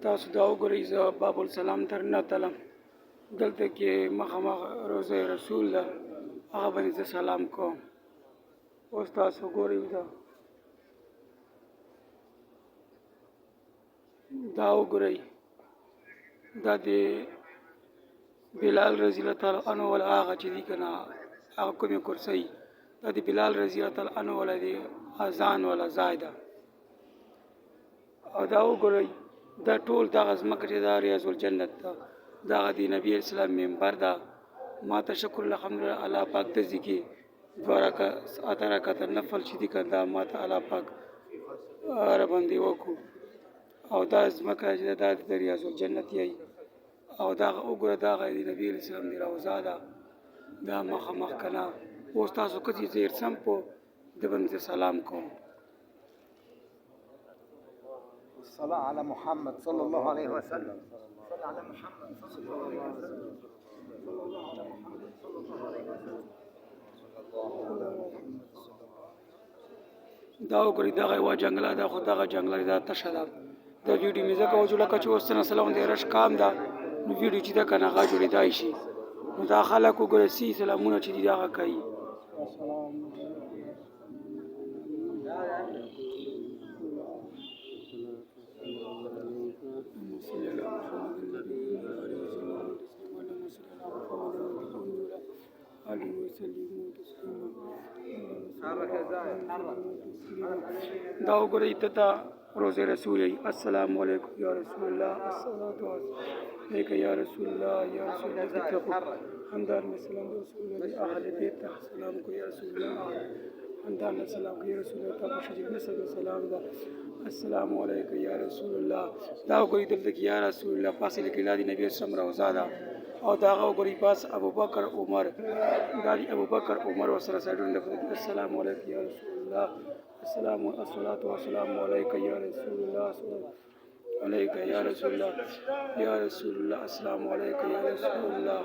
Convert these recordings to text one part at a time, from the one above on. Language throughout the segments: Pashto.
تاسو دا وګورئ زه باب السلام ته ننوتلم دلته کې مخامخ روضه رسول ده هغه باندې زه سلام کوم. اوس تاسو ګورئ دا وګورئ دا د بلال رضی الله تعالی عنه ولا هغه چې دي که نه هغه کومې کرسۍ دا د بلال رضی الله تعالی عنه ولا د اذان ولا ځای ده. او دا وګورئ دا ټول دغه ځمکه چې دا ریاض الجنت ده دغه د نبی اسلام منبر ده. ما ته شکر الحمدلله الله پاک ته ذکي دوه اته رکعته نفل چې دي که دا ما ته الله پاک راباندې وکړو. او دا ځمکه چې دا د ریاض الجنت یی او دا وګوره دغه د نبی اسلام د روضه ده دا مخامخ که نه. اوس تاسو کتې زه ارسم په د باندې سلام کوم. الصلاة على محمد صلى الله عليه وسلم. صلى على محمد صلى الله عليه وسلم. صلى الله على محمد صلى الله عليه وسلم. دا وګورئ دغه یوه جنګله ده خو دغه جنګله دا تشه ده. دا ویډیو مې ځکه وجوړه کړه چې اوس څه نسله غوندې رش کام ده نو ویډیو چې ده که نه هغه جوړېدای شي. نو دا خلک وګوره سي سلامونه چې دي دغه کوي. دا وګورئ ته روزه رسول السلام علیکم یا رسول الله الصلاة علیک یا رسول الله یا رسول الله همدار میں سلام رسول الله اهل بیت سلام کو یا رسول الله همدار میں سلام کو یا رسول الله تاسو شجیب نسب سلام دا السلام علیکم یا رسول الله. دا وګورئ دلته کې یا رسول الله پاسې لیکل دی نبی اسلام روزه ده او دا وګورئ پاس ابوبکر عمر دا دی ابوبکر عمر وسره سړون السلام علیکم یا رسول الله السلام الصلاة والسلام علیک یا رسول الله علیک یا رسول الله یا رسول الله السلام علیک یا رسول الله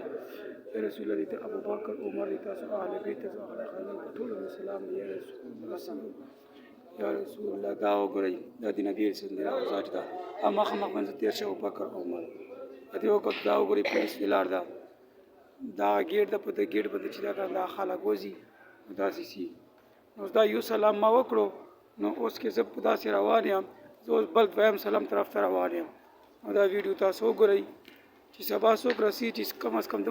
یا رسول الله ته ابوبکر عمر تاسو اهل بیت تاسو خلک ټول سلام یا رسول الله یا رسول الله. دا وګورئ دا د نبی رسول الله ذات ده اما مخ منځ تیر شو ابوبکر عمر دې وخت دا وګورئ پولیس ویلار ده دا ګیټ د پته ګیټ بده چې دا خلک وځي داسې سي. نو دا یو سلام ما وکړو نو اوس کې زه په داسې روان یم زه اوس بل دویم سلام طرف ته روان یم. او دا ویډیو تاسو وګورئ چې سبا څوک رسي چې کم از کم